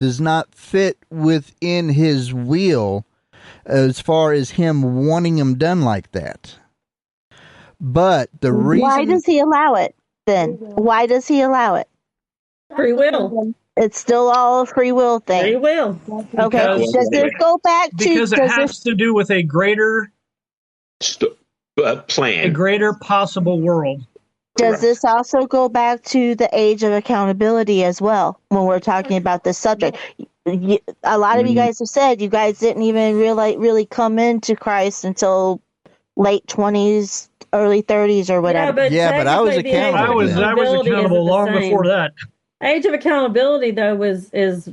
does not fit within his will as far as him wanting them done like that. But the reason... Why does he allow it, then? Why does he allow it? Free will. It's still all a free will thing. Free will. Okay, does this go back to... Because it has to do with a greater... plan. A greater possible world. Does this also go back to the age of accountability as well, when we're talking about this subject? A lot of you guys have said you guys didn't even really come into Christ until late 20s, early 30s or whatever. But I was accountable. I was accountable long before that. Age of accountability, though, is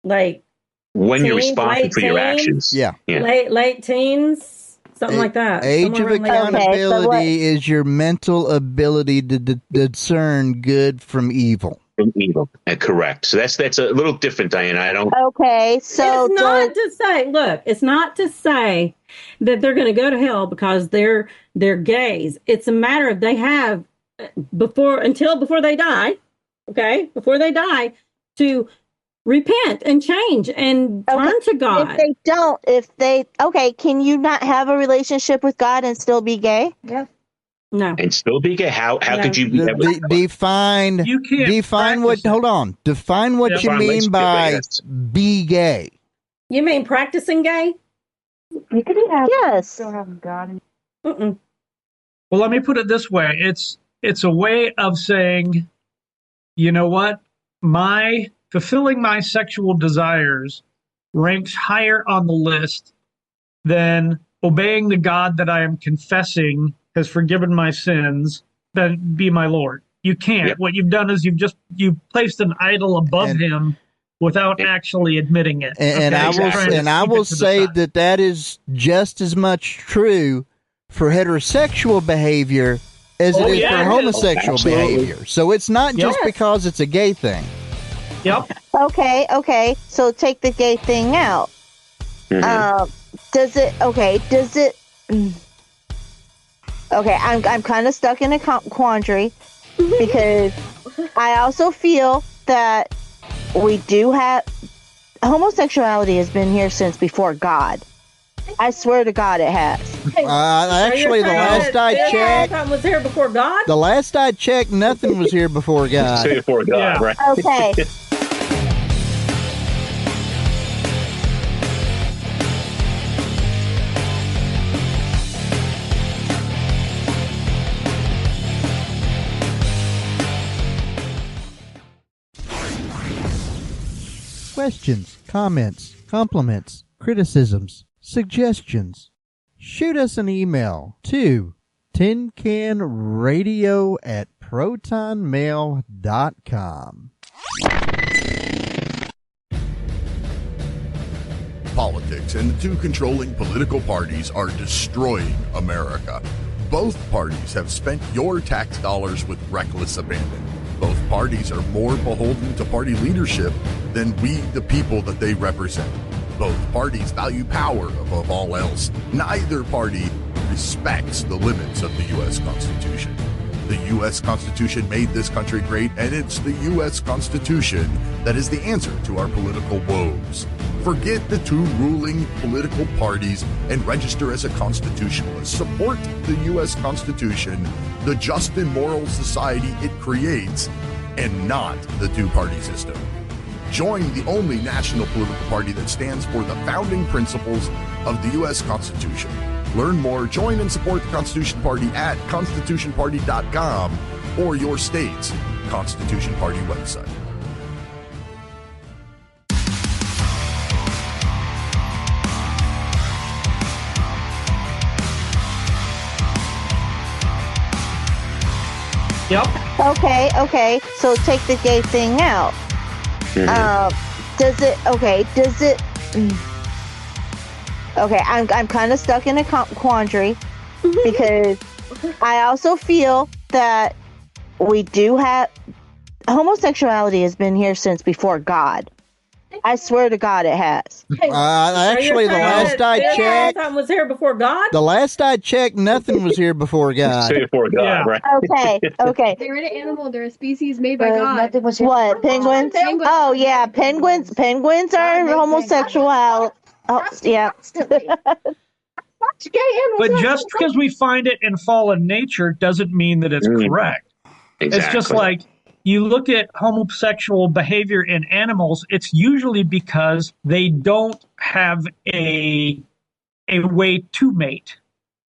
like when you're responsible for your actions. Yeah. Late teens. Something like that. Age of accountability is your mental ability to discern good from evil. From evil, correct. So that's a little different, Diana. I don't. Okay, so it's not to say. Look, it's not to say that they're going to go to hell because they're gays. It's a matter of they have before they die. Okay, before they die, to repent and change and turn to God. If they can you not have a relationship with God and still be gay? Yeah. No. And still be gay? How could you be define what you mean by be gay? You mean practicing gay? You could be happy. Yes. Still having God. Well, let me put it this way. It's a way of saying, you know what? Fulfilling my sexual desires ranks higher on the list than obeying the God that I am confessing has forgiven my sins, then be my Lord. You can't. Yep. What you've done is you've placed an idol above him without actually admitting it. And I will say that is just as much true for heterosexual behavior as it is for homosexual behavior. So it's not just because it's a gay thing. Yep. Okay. So take the gay thing out. Does it? Okay, I'm kind of stuck in a quandary because I also feel that we do have homosexuality has been here since before God. I swear to God, it has. Actually, the last I checked, was here before God. The last I checked, nothing was here before God. Before God, right? Okay. Questions, comments, compliments, criticisms, suggestions. Shoot us an email to tincanradio@protonmail.com. Politics and the two controlling political parties are destroying America. Both parties have spent your tax dollars with reckless abandon. Both parties are more beholden to party leadership than we, the people that they represent. Both parties value power above all else. Neither party respects the limits of the U.S. Constitution. The U.S. Constitution made this country great, and it's the U.S. Constitution that is the answer to our political woes. Forget the two ruling political parties and register as a constitutionalist. Support the U.S. Constitution, the just and moral society it creates, and not the two-party system. Join the only national political party that stands for the founding principles of the U.S. Constitution. Learn more, join and support the Constitution Party at constitutionparty.com or your state's Constitution Party website. Yep. Okay. So take the gay thing out. Does it? Okay, I'm kind of stuck in a quandary because I also feel that we do have homosexuality has been here since before God. I swear to God, it has. Actually, the last I checked, something was here before God. The last I checked, nothing was here before God. Before God, right? Okay. They're an animal. They're a species made by God. Nothing was here. What, penguins? Oh yeah, penguins. Penguins are homosexual. Oh yeah. But just because we find it in fallen nature doesn't mean that it's correct. Exactly. It's just like you look at homosexual behavior in animals, it's usually because they don't have a way to mate.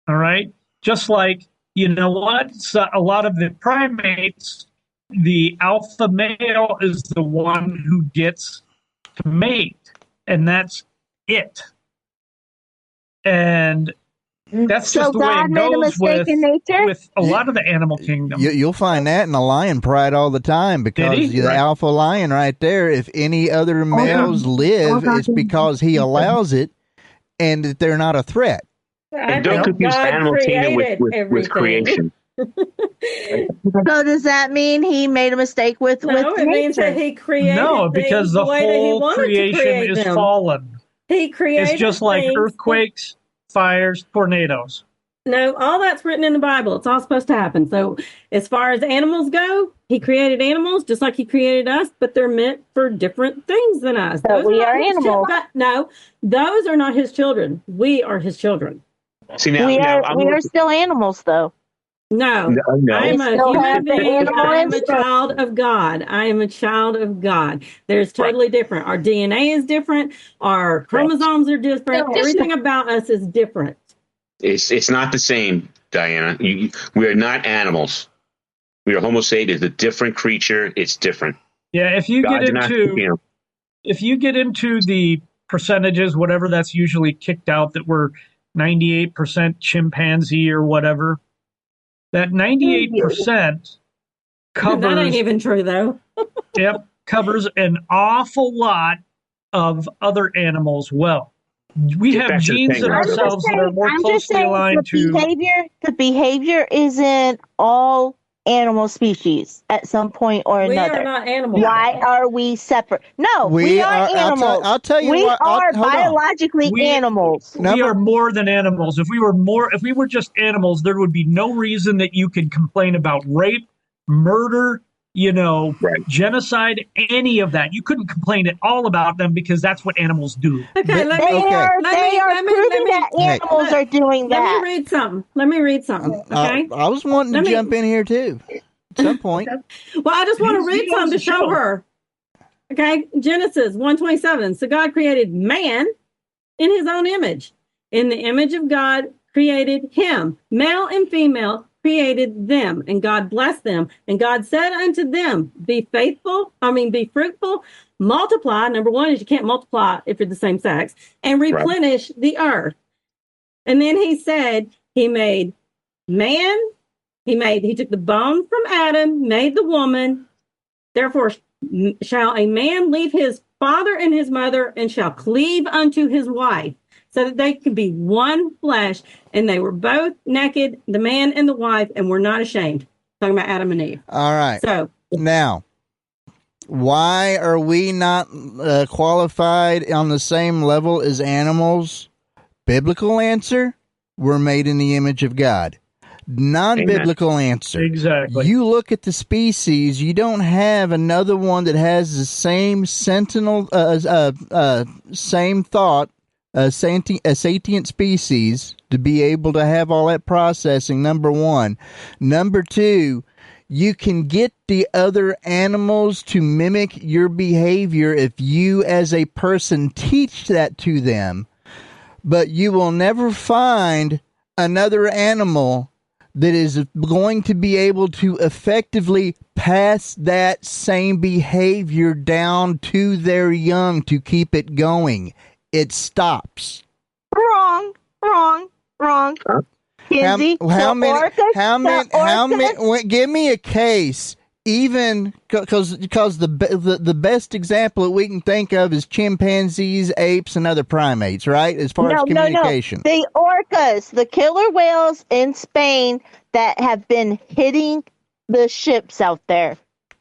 All right? Just like, you know what? So a lot of the primates, the alpha male is the one who gets to mate, and that's it. And that's just the way it goes with a lot of the animal kingdom. You'll find that in a lion pride all the time, because the alpha lion right there, if any other males live, it's because he allows it and that they're not a threat. And don't confuse animal kingdom with creation. So does that mean he made a mistake with it means that he created No, because the whole creation is fallen. He created It's just like earthquakes, fires, tornadoes. No, all that's written in the Bible. It's all supposed to happen. So as far as animals go, he created animals just like he created us, but they're meant for different things than us. But we are animals. No, those are not his children. We are his children. See, now, we are still animals, though. No, I'm a human being. I'm a child of God. I am a child of God. There's totally different. Our DNA is different. Our chromosomes are different. Everything about us is different. It's not the same, Diana. We are not animals. We are Homo sapiens. It's a different creature. It's different. Yeah, if you get into the percentages, whatever that's usually kicked out, that we're 98% chimpanzee or whatever, that 98% covers... That ain't even true, though. Yep, covers an awful lot of other animals well. We have genes in ourselves that are more closely aligned to... The behavior isn't all animal species at some point or another. We are not animals. Why are we separate? No, we are animals. I'll tell you we what. are biologically animals. We are more than animals. If we were just animals, there would be no reason that you could complain about rape, murder, genocide, any of that. You couldn't complain at all about them because that's what animals do. Okay, they are proving that animals are doing that. Let me read something. Okay. I was wanting to jump in here too at some point. Well, I just want to read something to show her. Okay, Genesis 1:27. So God created man in his own image. In the image of God created him, male and female created them, and God blessed them. And God said unto them, be fruitful, multiply. Number one is you can't multiply if you're the same sex, and replenish the earth. And then he said, he made man, he took the bone from Adam, made the woman. Therefore shall a man leave his father and his mother, and shall cleave unto his wife, so that they could be one flesh. And they were both naked, the man and the wife, and were not ashamed. Talking about Adam and Eve. All right. So now, why are we not qualified on the same level as animals? Biblical answer: we're made in the image of God. Non-biblical answer: exactly. You look at the species, you don't have another one that has the same same thought, a sentient species, to be able to have all that processing, number one. Number two, you can get the other animals to mimic your behavior if you as a person teach that to them, but you will never find another animal that is going to be able to effectively pass that same behavior down to their young to keep it going. It stops. Wrong. Kinsey, how many? Give me a case. Even because the best example that we can think of is chimpanzees, apes, and other primates, right? As far as communication. No. The orcas, the killer whales in Spain that have been hitting the ships out there,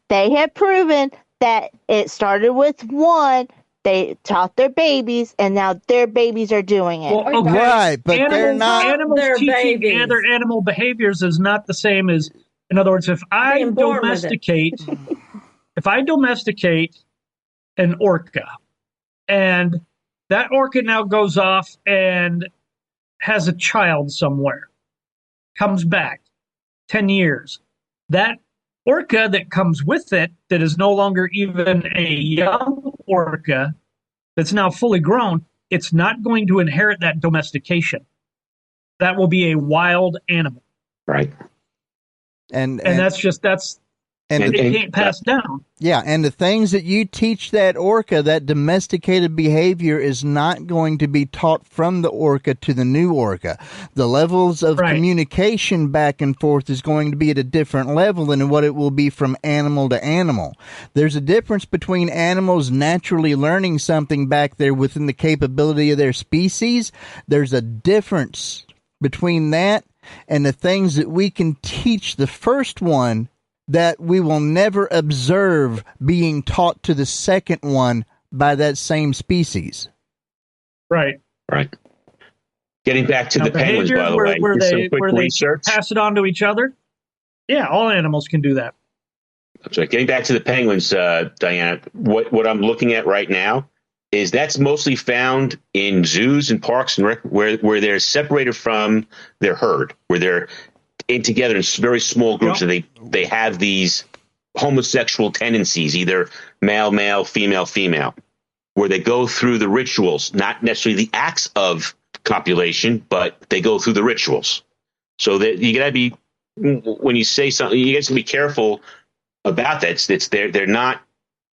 they have proven that it started with one, They taught their babies, and now their babies are doing it. Well, okay. Right, but they're not. Animals Their teaching babies. other animal behaviors is not the same as, in other words, if I domesticate an orca, and that orca now goes off and has a child somewhere, comes back 10 years, that orca that comes with it, that is no longer even a young orca, that's now fully grown, it's not going to inherit that domestication. That will be a wild animal. Right. And it can't pass down. Yeah, and the things that you teach that orca, that domesticated behavior, is not going to be taught from the orca to the new orca. The levels of communication back and forth is going to be at a different level than what it will be from animal to animal. There's a difference between animals naturally learning something back there within the capability of their species. There's a difference between that and the things that we can teach the first one that we will never observe being taught to the second one by that same species. Right. Getting back to the penguins, by the way, where they research. Pass it on to each other. Yeah, all animals can do that. So getting back to the penguins, Diana, what I'm looking at right now is that's mostly found in zoos and parks and where they're separated from their herd, where they're in together in very small groups, and they have these homosexual tendencies, either male, female, where they go through the rituals, not necessarily the acts of copulation, but they go through the rituals. So that you gotta be, when you say something, you guys can be careful about that. They're not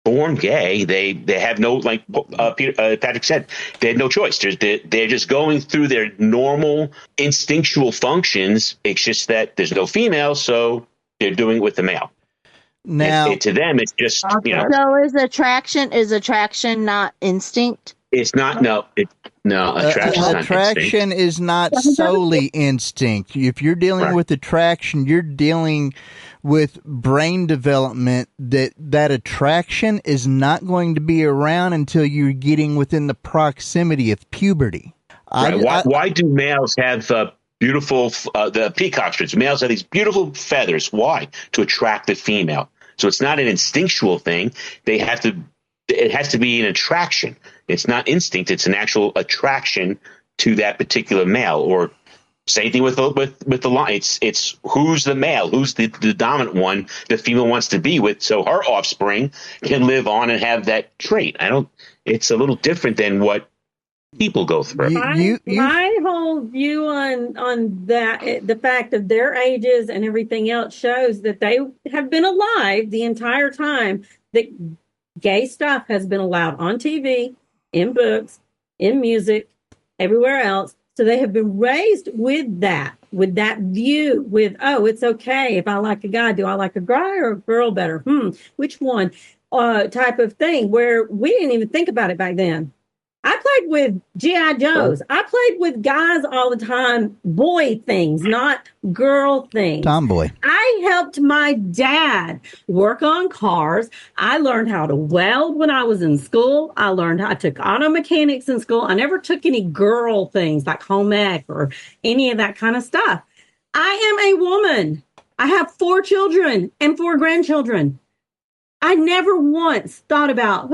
born gay. They have no, like Patrick said, they had no choice. They're just going through their normal instinctual functions. It's just that there's no female, so they're doing it with the male. Now, to them, it's just, So is attraction not instinct? It's not. Attraction is not solely instinct. If you're dealing with attraction, you're dealing with brain development. That attraction is not going to be around until you're getting within the proximity of puberty. Right. Why do males have beautiful the peacock strings? Males have these beautiful feathers. Why? To attract the female. So it's not an instinctual thing. It has to be an attraction. It's not instinct. It's an actual attraction to that particular male. Or same thing with the line. It's who's the male, who's the dominant one the female wants to be with, so her offspring can live on and have that trait. It's a little different than what people go through. My whole view on that, the fact of their ages and everything else, shows that they have been alive the entire time that gay stuff has been allowed on TV, in books, in music, everywhere else. So they have been raised with that view, with, oh, it's okay if I like a guy. Do I like a guy or a girl better? Which one? Type of thing, where we didn't even think about it back then. I played with G.I. Joes. I played with guys all the time, boy things, not girl things. Tomboy. I helped my dad work on cars. I learned how to weld when I was in school. I took auto mechanics in school. I never took any girl things like home ec or any of that kind of stuff. I am a woman. I have 4 children and 4 grandchildren. I never once thought about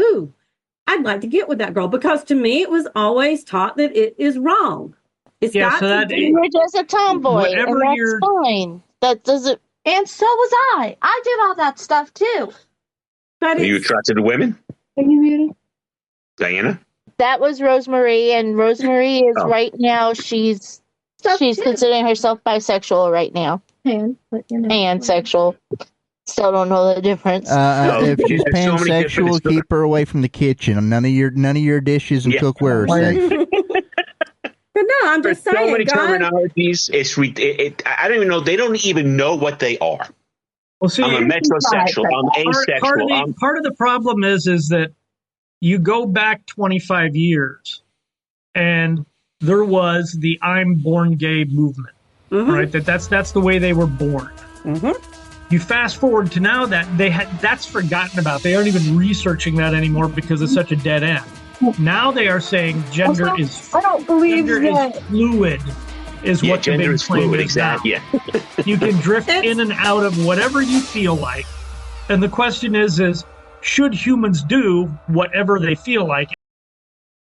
I'd like to get with that girl, because to me it was always taught that it is wrong. It's got to be. You're just a tomboy, and that's fine. That doesn't. And so was I. I did all that stuff too. But are you attracted to women? Are you muted? Diana? That was Rosemary, and Rosemary is right now. She's considering herself bisexual right now. Pansexual. Still don't know the difference. If she's pansexual, keep her away from the kitchen. None of your dishes and cookware are safe. But no, I'm just saying. So many terminologies. I don't even know. They don't even know what they are. Well, see, I'm a metrosexual. I'm asexual. Part of the problem is that you go back 25 years, and there was the "I'm born gay" movement, right? That's the way they were born. You fast forward to now that that's forgotten about. They aren't even researching that anymore because it's such a dead end. Now they are saying gender is I don't believe gender that. is fluid. Is what the gender big is claim fluid, is exactly. now. Yeah. You can drift in and out of whatever you feel like. And the question is should humans do whatever they feel like?